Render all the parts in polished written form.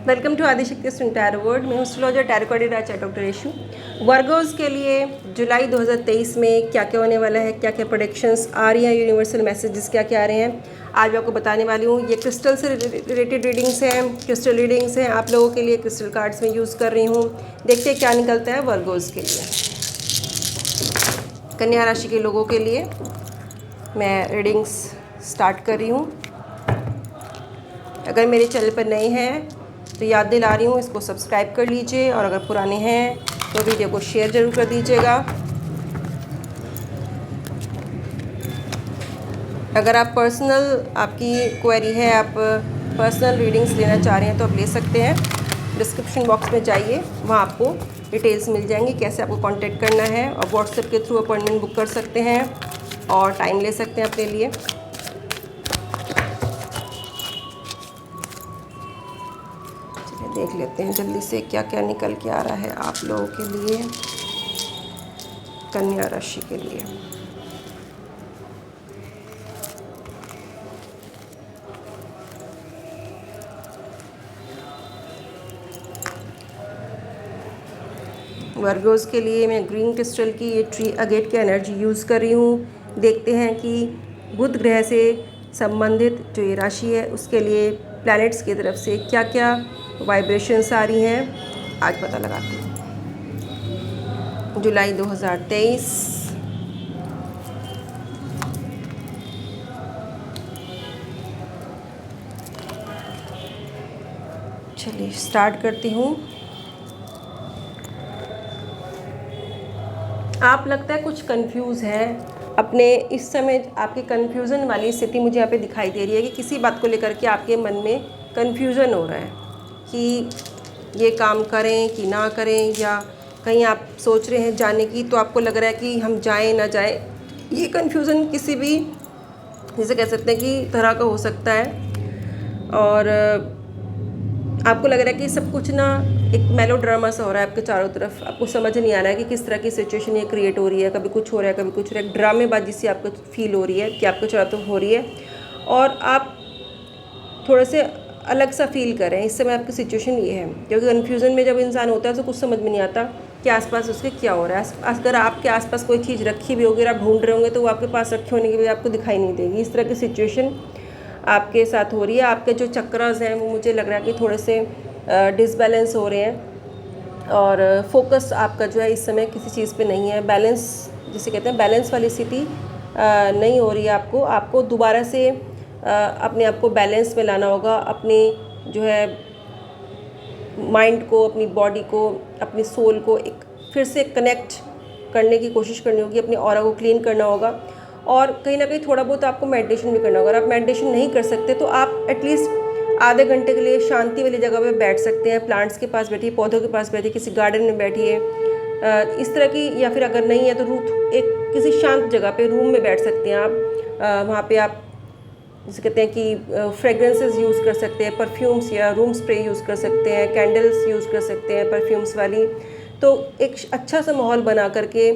Welcome to Adishakti tarot world. मैं astrologer tarot card reader doctor Yashu. Virgos के लिए जुलाई 2023 में क्या क्या होने वाला है, क्या क्या प्रेडिक्शंस आ रही हैं, यूनिवर्सल मैसेजेस क्या क्या आ रहे हैं, आज मैं आपको बताने वाली हूँ। ये क्रिस्टल से रिलेटेड रीडिंग्स हैं, क्रिस्टल रीडिंग्स हैं आप लोगों के लिए। क्रिस्टल कार्ड्स में यूज़ कर रही हूँ। देखते हैं क्या निकलता है वर्गोस के लिए। कन्या राशि के लोगों के लिए मैं रीडिंग्स स्टार्ट कर रही हूँ। अगर मेरे चैनल पर नए हैं तो याद दिला रही हूँ, इसको सब्सक्राइब कर लीजिए, और अगर पुराने हैं तो वीडियो को शेयर ज़रूर कर दीजिएगा। अगर आप आपकी क्वेरी है, आप पर्सनल रीडिंग्स लेना चाह रहे हैं तो आप ले सकते हैं। डिस्क्रिप्शन बॉक्स में जाइए, वहाँ आपको डिटेल्स मिल जाएंगी कैसे आपको कांटेक्ट करना है, और व्हाट्सएप के थ्रू अपॉइंटमेंट बुक कर सकते हैं और टाइम ले सकते हैं अपने लिए। देख लेते हैं जल्दी से क्या क्या निकल के आ रहा है आप लोगों के लिए, कन्या राशि के लिए। वर्गोस के लिए मैं ग्रीन क्रिस्टल की ये ट्री अगेट की एनर्जी यूज़ कर रही हूँ। देखते हैं कि बुध ग्रह से संबंधित जो ये राशि है उसके लिए प्लैनेट्स की तरफ से क्या क्या वाइब्रेशंस आ रही हैं, आज पता लगाते हैं। जुलाई 2023 चलिए स्टार्ट करती हूँ। आप लगता है कुछ कंफ्यूज है अपने इस समय, आपकी कंफ्यूजन वाली स्थिति मुझे यहाँ पे दिखाई दे रही है कि किसी बात को लेकर के आपके मन में कंफ्यूजन हो रहा है कि ये काम करें कि ना करें, या कहीं आप सोच रहे हैं जाने की तो आपको लग रहा है कि हम जाएं ना जाएं। ये कंफ्यूजन किसी भी, जैसे कह सकते हैं कि तरह का हो सकता है, और आपको लग रहा है कि सब कुछ ना एक मेलो ड्रामा सा हो रहा है आपके चारों तरफ। आपको समझ नहीं आ रहा है कि किस तरह की सिचुएशन ये क्रिएट हो रही है, कभी कुछ हो रहा है कभी कुछ हो रहा है। ड्रामेबाजी सी आपको फील हो रही है कि आपके चारों तरफ हो रही है, और आप थोड़े से अलग सा फील कर रहे हैं। इस समय आपकी सिचुएशन ये है, क्योंकि कन्फ्यूज़न में जब इंसान होता है तो कुछ समझ में नहीं आता कि आसपास उसके क्या हो रहा है। अगर आपके आसपास कोई चीज़ रखी भी होगी, आप ढूंढ रहे होंगे, तो वो आपके पास रखे होने की वजह आपको दिखाई नहीं देगी। इस तरह की सिचुएशन आपके साथ हो रही है। आपके जो चक्रास हैं वो मुझे लग रहा है कि थोड़े से डिसबैलेंस हो रहे हैं, और फोकस आपका जो है इस समय किसी चीज़ पे नहीं है। बैलेंस, जिसे कहते हैं बैलेंस वाली स्थिति नहीं हो रही है। आपको दोबारा से अपने आप को बैलेंस में लाना होगा। अपने जो है माइंड को, अपनी बॉडी को, अपनी सोल को एक फिर से कनेक्ट करने की कोशिश करनी होगी। अपनी ऑरा को क्लीन करना होगा, और कहीं ना कहीं थोड़ा बहुत आपको मेडिटेशन भी करना होगा। अगर आप मेडिटेशन नहीं कर सकते तो आप एटलीस्ट आधे घंटे के लिए शांति वाली जगह पे बैठ सकते हैं। प्लांट्स के पास बैठिए, पौधों के पास बैठिए, किसी गार्डन में बैठिए, इस तरह की। या फिर अगर नहीं है तो किसी शांत जगह पे रूम में बैठ सकते हैं आप। वहाँ पे आप जिसे कहते हैं कि फ्रेगरेंसेस यूज़ कर सकते हैं, परफ्यूम्स या रूम स्प्रे यूज़ कर सकते हैं, कैंडल्स यूज़ कर सकते हैं परफ्यूम्स वाली। तो एक अच्छा सा माहौल बना करके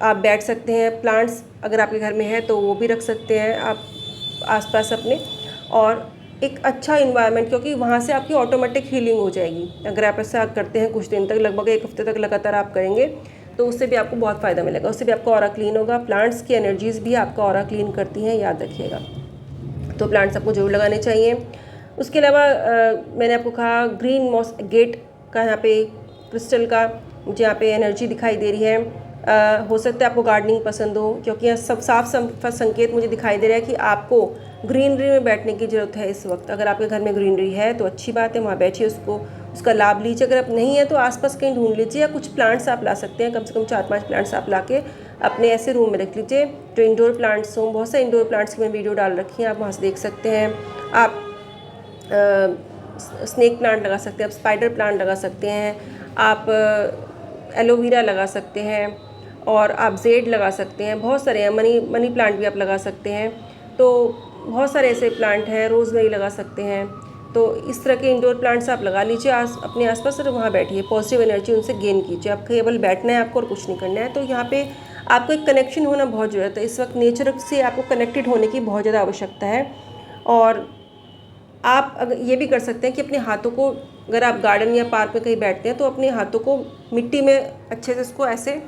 आप बैठ सकते हैं। प्लांट्स अगर आपके घर में है तो वो भी रख सकते हैं आप आसपास अपने, और एक अच्छा इन्वायरमेंट, क्योंकि वहाँ से आपकी ऑटोमेटिक हीलिंग हो जाएगी। अगर आप ऐसा करते हैं कुछ दिन तक, लगभग 1 हफ्ते तक लगातार आप करेंगे, तो उससे भी आपको बहुत फ़ायदा मिलेगा। उससे भी आपका ऑरा क्लीन होगा। प्लांट्स की एनर्जीज़ भी आपका ऑरा क्लीन करती हैं, याद रखिएगा। तो प्लांट्स आपको जरूर लगाने चाहिए। उसके अलावा मैंने आपको कहा ग्रीन मॉस गेट का, यहाँ पे क्रिस्टल का मुझे यहाँ पे एनर्जी दिखाई दे रही है। हो सकता है आपको गार्डनिंग पसंद हो, क्योंकि यहाँ सब साफ संकेत मुझे दिखाई दे रहा है कि आपको ग्रीनरी में बैठने की ज़रूरत है इस वक्त। अगर आपके घर में ग्रीनरी है तो अच्छी बात है, वहाँ बैठिए, उसका लाभ लीजिए। अगर आप नहीं है तो आसपास कहीं ढूंढ लीजिए, या कुछ प्लांट्स आप ला सकते हैं। कम से कम 4-5 प्लांट्स आप ला के अपने ऐसे रूम में रख लीजिए जो इंडोर प्लांट्स हों। बहुत सारे इंडोर प्लांट्स की मैं वीडियो डाल रखी है, आप वहाँ से देख सकते हैं। आप स्नेक प्लांट लगा सकते हैं, आप स्पाइडर प्लांट लगा सकते हैं, आप एलोवेरा लगा सकते हैं, और आप जेड लगा सकते हैं। बहुत सारे हैं, मनी प्लांट भी आप लगा सकते हैं। तो बहुत सारे ऐसे प्लांट हैं, रोज़मेरी लगा सकते हैं। तो इस तरह के इंडोर प्लांट्स आप लगा लीजिए अपने आसपास, और वहाँ बैठिए, पॉजिटिव एनर्जी उनसे गेन कीजिए। आप केवल बैठना है आपको और कुछ नहीं करना है। तो यहाँ पे आपको एक कनेक्शन होना बहुत ज़रूरत है। इस वक्त नेचर से आपको कनेक्टेड होने की बहुत ज़्यादा आवश्यकता है। और आप अगर ये भी कर सकते हैं कि अपने हाथों को, अगर आप गार्डन या पार्क में कहीं बैठते हैं तो अपने हाथों को मिट्टी में अच्छे से इसको ऐसे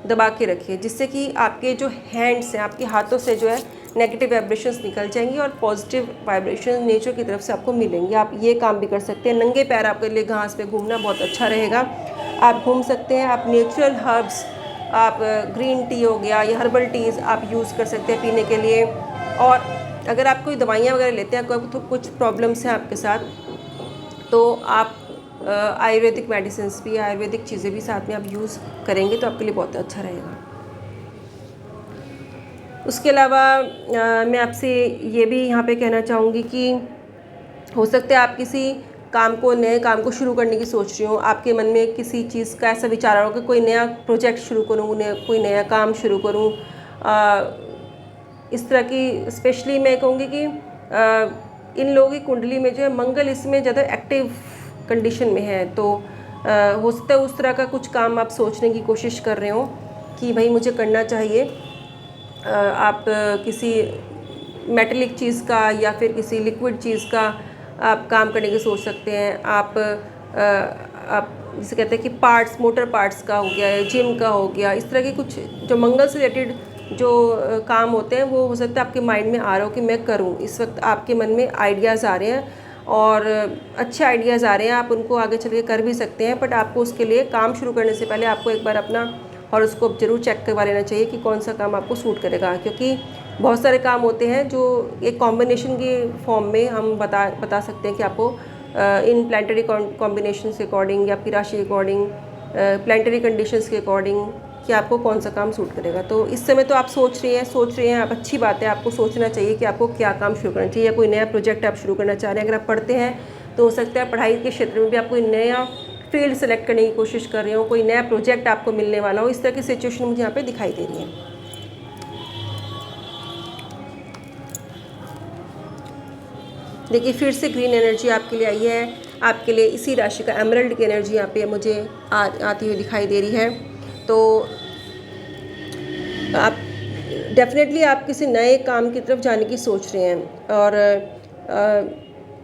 दबा के रखिए, जिससे कि आपके जो हैंड्स हैं, आपके हाथों से जो है नेगेटिव वाइब्रेशंस निकल जाएंगी और पॉजिटिव वाइब्रेशन नेचर की तरफ से आपको मिलेंगे। आप ये काम भी कर सकते हैं। नंगे पैर आपके लिए घास पे घूमना बहुत अच्छा रहेगा, आप घूम सकते हैं। आप नेचुरल हर्ब्स, आप ग्रीन टी हो गया या हर्बल टीज़ आप यूज़ कर सकते हैं पीने के लिए। और अगर आप कोई दवाइयाँ वगैरह लेते हैं, कोई तो कुछ प्रॉब्लम्स हैं आपके साथ, तो आप आयुर्वेदिक मेडिसिन्स भी, आयुर्वेदिक चीज़ें भी साथ में आप यूज़ करेंगे तो आपके लिए बहुत अच्छा रहेगा। उसके अलावा मैं आपसे ये भी यहाँ पे कहना चाहूँगी कि हो सकता है आप किसी काम को, नए काम को शुरू करने की सोच रही हो, आपके मन में किसी चीज़ का ऐसा विचार आ रहा हो कि कोई नया प्रोजेक्ट शुरू करूँ, कोई नया काम शुरू करूँ। इस तरह की स्पेशली मैं कहूँगी कि इन लोगों की कुंडली में जो है मंगल इसमें ज़्यादा एक्टिव कंडीशन में है, तो हो सकता है उस तरह का कुछ काम आप सोचने की कोशिश कर रहे हो कि भाई मुझे करना चाहिए। आप किसी मेटेलिक चीज़ का या फिर किसी लिक्विड चीज़ का आप काम करने की सोच सकते हैं। आप जिसे कहते हैं कि पार्ट्स, मोटर पार्ट्स का हो गया है, जिम का हो गया, इस तरह के कुछ जो मंगल से रिलेटेड जो काम होते हैं वो हो सकता है आपके माइंड में आ रहा हो कि मैं करूं। इस वक्त आपके मन में आइडियाज़ आ रहे हैं और अच्छे आइडियाज़ आ रहे हैं, आप उनको आगे चल के कर भी सकते हैं। बट आपको उसके लिए काम शुरू करने से पहले आपको एक बार अपना हॉरोस्कोप जरूर चेक करवा लेना चाहिए कि कौन सा काम आपको सूट करेगा, क्योंकि बहुत सारे काम होते हैं जो एक कॉम्बिनेशन के फॉर्म में हम बता सकते हैं कि आपको इन प्लानिटरी कॉम्बिनेशन के अकॉर्डिंग या आपकी राशि के अकॉर्डिंग, प्लानिटरी कंडीशंस के अकॉर्डिंग कि आपको कौन सा काम सूट करेगा। तो इस समय तो आप सोच रहे हैं आप, अच्छी बात है, आपको सोचना चाहिए कि आपको क्या काम शुरू करना चाहिए या कोई नया प्रोजेक्ट आप शुरू करना चाह रहे हैं। अगर आप पढ़ते हैं तो हो सकता है पढ़ाई के क्षेत्र में भी आप कोई नया फील्ड सेलेक्ट करने की कोशिश कर रहे हो, कोई नया प्रोजेक्ट आपको मिलने वाला हो। इस तरह की सिचुएशन मुझे यहाँ पे दिखाई दे रही है। देखिए फिर से ग्रीन एनर्जी आपके लिए आई है, आपके लिए इसी राशि का एमरल्ड की एनर्जी यहाँ पे मुझे आती हुई दिखाई दे रही है। तो आप डेफिनेटली आप किसी नए काम की तरफ जाने की सोच रहे हैं और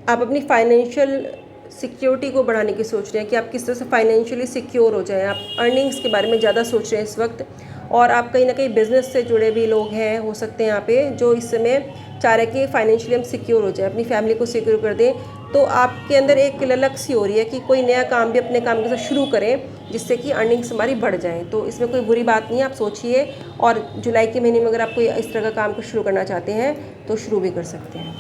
आप अपनी फाइनेंशियल सिक्योरिटी को बढ़ाने की सोच रहे हैं कि आप किस तरह से फाइनेंशियली सिक्योर हो जाएं। आप अर्निंग्स के बारे में ज़्यादा सोच रहे हैं इस वक्त, और आप कहीं ना कहीं बिज़नेस से जुड़े भी लोग हैं, हो सकते हैं यहाँ पे, जो इस समय चाह रहे हैं कि फाइनेंशियली हम सिक्योर हो जाए, अपनी फैमिली को सिक्योर कर दें। तो आपके अंदर एक ललक सी हो रही है कि कोई नया काम भी अपने काम के साथ शुरू करें जिससे कि अर्निंग्स हमारी बढ़ जाएँ। तो इसमें कोई बुरी बात नहीं है, आप सोचिए। और जुलाई के महीने में अगर आप कोई इस तरह का काम को शुरू करना चाहते हैं तो शुरू भी कर सकते हैं।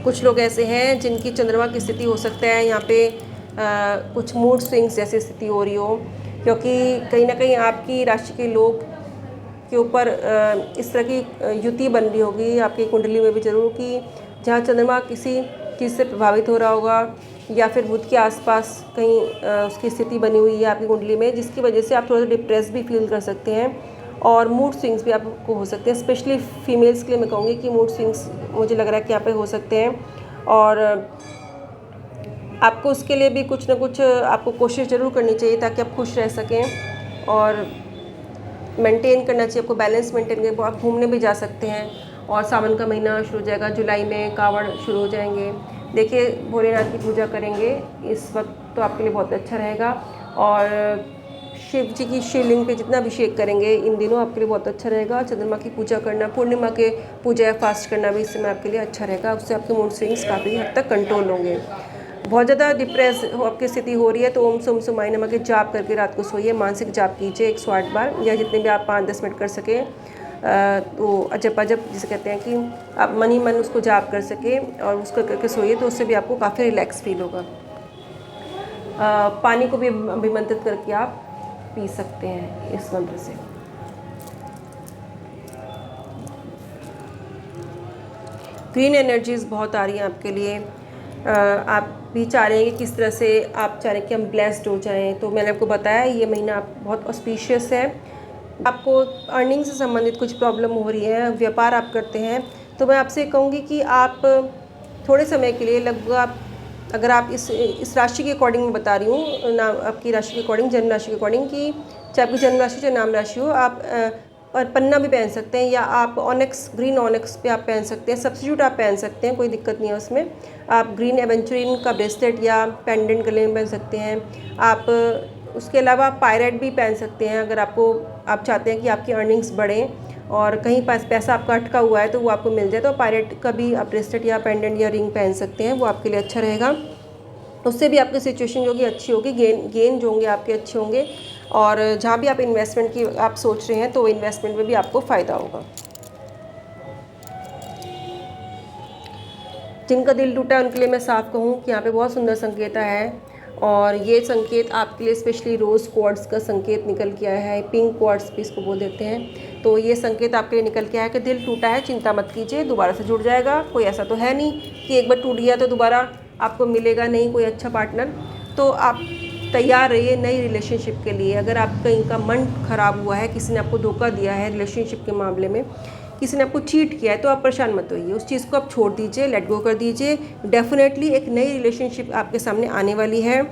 कुछ लोग ऐसे हैं जिनकी चंद्रमा की स्थिति हो सकता है यहाँ पे कुछ मूड स्विंग्स जैसी स्थिति हो रही हो, क्योंकि कहीं ना कहीं आपकी राशि के लोग के ऊपर इस तरह की युति बन रही होगी आपकी कुंडली में भी जरूर, कि जहाँ चंद्रमा किसी चीज़ से प्रभावित हो रहा होगा या फिर बुध के आसपास कहीं उसकी स्थिति बनी हुई है आपकी कुंडली में, जिसकी वजह से आप थोड़ा सा डिप्रेस भी फील कर सकते हैं और मूड स्विंग्स भी आपको हो सकते हैं। स्पेशली फीमेल्स के लिए मैं कहूँगी कि मूड स्विंग्स मुझे लग रहा है कि यहाँ पे हो सकते हैं, और आपको उसके लिए भी कुछ ना कुछ आपको कोशिश ज़रूर करनी चाहिए ताकि आप खुश रह सकें और मेंटेन करना चाहिए आपको, बैलेंस मेंटेन करके आप घूमने भी जा सकते हैं। और सावन का महीना शुरू हो जाएगा, जुलाई में कावड़ शुरू हो जाएंगे। देखिए भोलेनाथ की पूजा करेंगे इस वक्त तो आपके लिए बहुत अच्छा रहेगा, और शिव जी की शिवलिंग पे जितना अभिषेक करेंगे इन दिनों आपके लिए बहुत अच्छा रहेगा। चंद्रमा की पूजा करना, पूर्णिमा के पूजा या फास्ट करना भी इस समय आपके लिए अच्छा रहेगा, उससे आपके मूड स्विंग्स काफ़ी हद तक कंट्रोल होंगे। बहुत ज़्यादा डिप्रेस आपकी स्थिति हो रही है तो ओम सोम सोमाय नमः के जाप करके रात को सोइए, मानसिक जाप कीजिए 108 बार या जितने भी आप 5-10 मिनट कर सकें। तो अजब अजब जिसे कहते हैं कि आप मन ही मन उसको जाप कर सकें और उसको करके सोइए, तो उससे भी आपको काफ़ी रिलैक्स फील होगा। पानी को भी अभिमंत्रित करके आप पी सकते हैं इस मंत्र से। ग्रीन एनर्जीज बहुत आ रही हैं आपके लिए। आप भी चाह रहे हैं कि किस तरह से आप चाह रहे हैं कि हम ब्लेस्ड हो जाएं, तो मैंने आपको बताया ये महीना आप बहुत ऑस्पिशियस है। आपको अर्निंग से संबंधित कुछ प्रॉब्लम हो रही है, व्यापार आप करते हैं, तो मैं आपसे कहूँगी कि आप थोड़े समय के लिए लगभग आप, अगर आप इस राशि के अकॉर्डिंग मैं बता रही हूँ ना, आपकी राशि के अकॉर्डिंग, जन्म राशि के अकॉर्डिंग, कि चाहे आपकी जन्म राशि चाहे नाम राशि हो, आप और पन्ना भी पहन सकते हैं, या आप ऑनेक्स, ग्रीन ऑनेक्स पे आप पहन सकते हैं, सब्स्टिट्यूट आप पहन सकते हैं, कोई दिक्कत नहीं है उसमें। आप ग्रीन एवेंचुरिन का ब्रेसलेट या पेंडेंट गले में पहन सकते हैं। आप उसके अलावा आप पायरेट भी पहन सकते हैं, अगर आप चाहते हैं कि आपकी अर्निंग्स बढ़ें और कहीं पास पैसा आपका अटका हुआ है तो वो आपको मिल जाए, तो पायरेट का भी आप ब्रेसलेट या पेंडेंट या रिंग पहन सकते हैं, वो आपके लिए अच्छा रहेगा। उससे भी आपकी सिचुएशन जो होगी अच्छी होगी, गेन जो होंगे आपके अच्छे होंगे, और जहाँ भी आप इन्वेस्टमेंट की आप सोच रहे हैं तो इन्वेस्टमेंट में भी आपको फ़ायदा होगा। जिनका दिल टूटा है उनके लिए मैं साफ कहूँ कि यहाँ पे बहुत सुंदर संकेत आया है, और ये संकेत आपके लिए स्पेशली रोज़ क्वार्ट्स का संकेत निकल के आया है, पिंक क्वार्ट्स भी इसको बोल देते हैं। तो ये संकेत आपके लिए निकल के आया है कि दिल टूटा है, चिंता मत कीजिए, दोबारा से जुड़ जाएगा। कोई ऐसा तो है नहीं कि एक बार टूट गया तो दोबारा आपको मिलेगा नहीं कोई अच्छा पार्टनर। तो आप तैयार रहिए नई रिलेशनशिप के लिए। अगर आप कहीं का मन ख़राब हुआ है, किसी ने आपको धोखा दिया है रिलेशनशिप के मामले में, किसी ने आपको चीट किया है, तो आप परेशान मत होइए, उस चीज़ को आप छोड़ दीजिए, लेट गो कर दीजिए। डेफिनेटली एक नई रिलेशनशिप आपके सामने आने वाली है,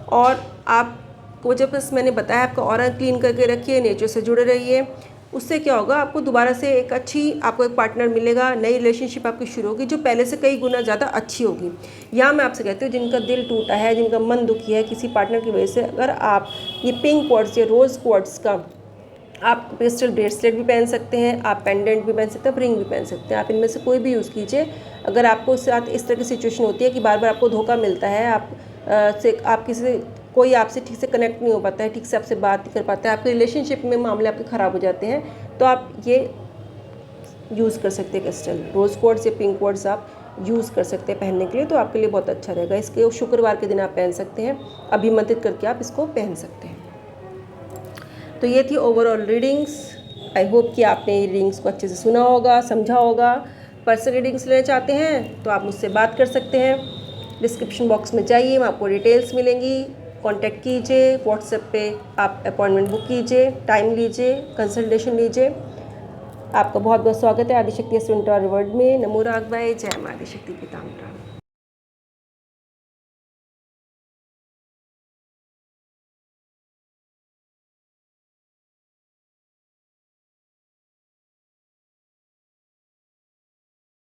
और आपको जब बस मैंने बताया आपका ऑरा क्लीन करके रखिए, नेचर से जुड़े रहिए। उससे क्या होगा, आपको दोबारा से एक आपको एक पार्टनर मिलेगा, नई रिलेशनशिप आपकी शुरू होगी जो पहले से कई गुना ज़्यादा अच्छी होगी। यहाँ मैं आपसे कहती हूँ जिनका दिल टूटा है, जिनका मन दुखी है किसी पार्टनर की वजह से, अगर आप ये पिंक क्वार्ट्स या रोज़ क्वार्ट्स का आप क्रिस्टल ब्रेसलेट भी पहन सकते हैं, आप पेंडेंट भी पहन सकते हैं, रिंग भी पहन सकते हैं, आप इनमें से कोई भी यूज़ कीजिए। अगर आपको साथ इस तरह की सिचुएशन होती है कि बार बार आपको धोखा मिलता है, आप कोई आपसे ठीक से कनेक्ट नहीं हो पाता है, ठीक से आपसे बात नहीं कर पाता है, आपके रिलेशनशिप में मामले आपके ख़राब हो जाते हैं, तो आप ये यूज़ कर सकते हैं क्रिस्टल रोज़ क्वार्ट्स या पिंक क्वार्ट्स आप यूज़ कर सकते हैं पहनने के लिए, तो आपके लिए बहुत अच्छा रहेगा। इसके शुक्रवार के दिन आप पहन सकते हैं, अभिमंत्रित करके आप इसको पहन सकते हैं। तो ये थी ओवरऑल रीडिंग्स। आई होप कि आपने रीडिंग्स को अच्छे से सुना होगा, समझा होगा। पर्सनल रीडिंग्स लेना चाहते हैं तो आप मुझसे बात कर सकते हैं, डिस्क्रिप्शन बॉक्स में जाइए, वहाँ आपको डिटेल्स मिलेंगी, कांटेक्ट कीजिए, व्हाट्सएप पे आप अपॉइंटमेंट बुक कीजिए, टाइम लीजिए, कंसल्टेशन लीजिए। आपका बहुत बहुत स्वागत है आदिशक्ति एस्ट्रो वर्ल्ड में। नमो राघवाय, जय मां आदिशक्ति पिताम्बरा।